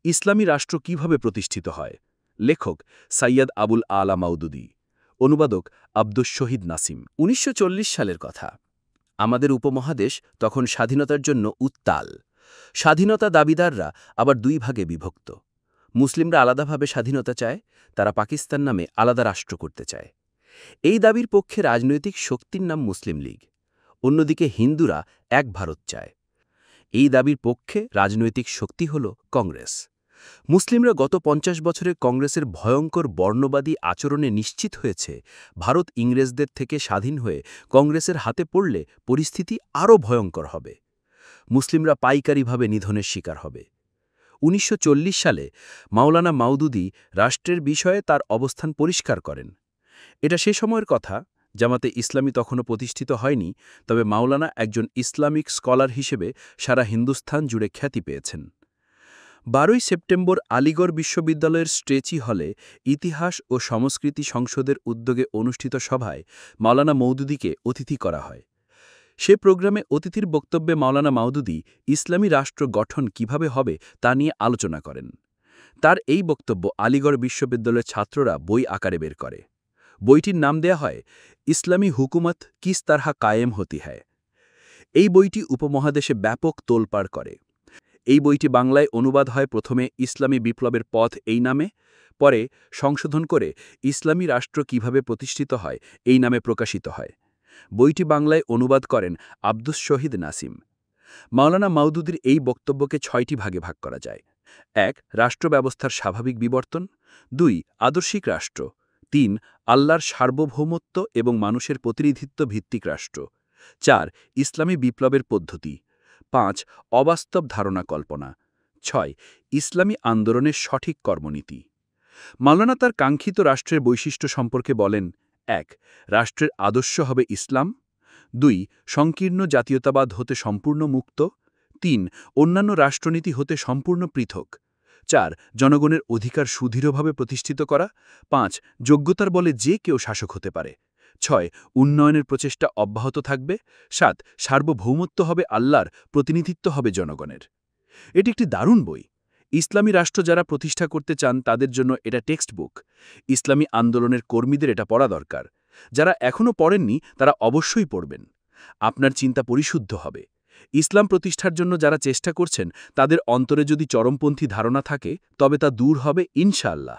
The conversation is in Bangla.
ইসলামী রাষ্ট্র কিভাবে প্রতিষ্ঠিত হয়? লেখক সৈয়দ আবুল আলা মাউদুদী, অনুবাদক আব্দুস শহীদ নাসিম। ১৯৪০ সালের কথা। আমাদের উপমহাদেশ তখন স্বাধীনতার জন্য উত্তাল। স্বাধীনতা দাবিদাররা আবার দুই ভাগে বিভক্ত। মুসলিমরা আলাদাভাবে স্বাধীনতা চায়, তারা পাকিস্তান নামে আলাদা রাষ্ট্র করতে চায়। এই দাবির পক্ষে রাজনৈতিক শক্তির নাম মুসলিম লীগ। অন্যদিকে হিন্দুরা এক ভারত চায়। এই দাবির পক্ষে রাজনৈতিক শক্তি হল কংগ্রেস। মুসলিমরা গত ৫০ বছরে কংগ্রেসের ভয়ঙ্কর বর্ণবাদী আচরণে নিশ্চিত হয়েছে ভারত ইংরেজদের থেকে স্বাধীন হয়ে কংগ্রেসের হাতে পড়লে পরিস্থিতি আরও ভয়ঙ্কর হবে। মুসলিমরা পাইকারিভাবে নিধনের শিকার হবে। ১৯৪০ সালে মাওলানা মাউদুদী রাষ্ট্রের বিষয়ে তার অবস্থান পরিষ্কার করেন। এটা সে সময়ের কথা, জামাতে ইসলামী তখনও প্রতিষ্ঠিত হয়নি, তবে মাওলানা একজন ইসলামিক স্কলার হিসেবে সারা হিন্দুস্থান জুড়ে খ্যাতি পেয়েছেন। ১২ই সেপ্টেম্বর আলিগড় বিশ্ববিদ্যালয়ের স্ট্রেচি হলে ইতিহাস ও সংস্কৃতি সংসদের উদ্যোগে অনুষ্ঠিত সভায় মাওলানা মৌদুদীকে অতিথি করা হয়। সে প্রোগ্রামে অতিথির বক্তব্যে মাওলানা মাউদুদী ইসলামী রাষ্ট্র গঠন কিভাবে হবে তা নিয়ে আলোচনা করেন। তার এই বক্তব্য আলিগড় বিশ্ববিদ্যালয়ের ছাত্ররা বই আকারে বের করে। বইটির নাম দেয়া হয় ইসলামী হুকুমত কিস তারহা কায়েম হতি হ্যায়। এই বইটি উপমহাদেশে ব্যাপক তোলপাড় করে। এই বইটি বাংলায় অনুবাদ হয় প্রথমে ইসলামী বিপ্লবের পথ এই নামে, পরে সংশোধন করে ইসলামী রাষ্ট্র কিভাবে প্রতিষ্ঠিত হয় এই নামে প্রকাশিত হয়। বইটি বাংলায় অনুবাদ করেন আব্দুস শহীদ নাসিম। মাওলানা মাউদুদীর এই বক্তব্যকে ৬টি ভাগে ভাগ করা যায়। ১. রাষ্ট্র ব্যবস্থার স্বাভাবিক বিবর্তন। ২. আদর্শিক রাষ্ট্র। ৩. আল্লাহর সার্বভৌমত্ব এবং মানুষের প্রতিনিধিত্ব ভিত্তিক রাষ্ট্র। ৪. ইসলামী বিপ্লবের পদ্ধতি। ৫. অবাস্তব ধারণা কল্পনা। ৬. ইসলামী আন্দোলনের সঠিক কর্মনীতি। মাওলানা তার কাঙ্ক্ষিত রাষ্ট্রের বৈশিষ্ট্য সম্পর্কে বলেন: ১. রাষ্ট্রের আদর্শ হবে ইসলাম। ২. সংকীর্ণ জাতীয়তাবাদ হতে সম্পূর্ণ মুক্ত। ৩. অন্যান্য রাষ্ট্রনীতি হতে সম্পূর্ণ পৃথক। ৪. জনগণের অধিকার সুদৃঢ়ভাবে প্রতিষ্ঠিত করা। ৫. যোগ্যতার বলে যে কেউ শাসক হতে পারে। ৬. উন্নয়নের প্রচেষ্টা অব্যাহত থাকবে। ৭. সার্বভৌমত্ব হবে আল্লাহর, প্রতিনিধিত্ব হবে জনগণের। এটি একটি দারুণ বই। ইসলামী রাষ্ট্র যারা প্রতিষ্ঠা করতে চান তাদের জন্য এটা টেক্সট বুক। ইসলামী আন্দোলনের কর্মীদের এটা পড়া দরকার। যারা এখনও পড়েননি তারা অবশ্যই পড়বেন। আপনার চিন্তা পরিশুদ্ধ হবে। ইসলাম প্রতিষ্ঠার জন্য যারা চেষ্টা করছেন তাদের অন্তরে যদি চরমপন্থী ধারণা থাকে তবে তা দূর হবে ইনশাআল্লাহ।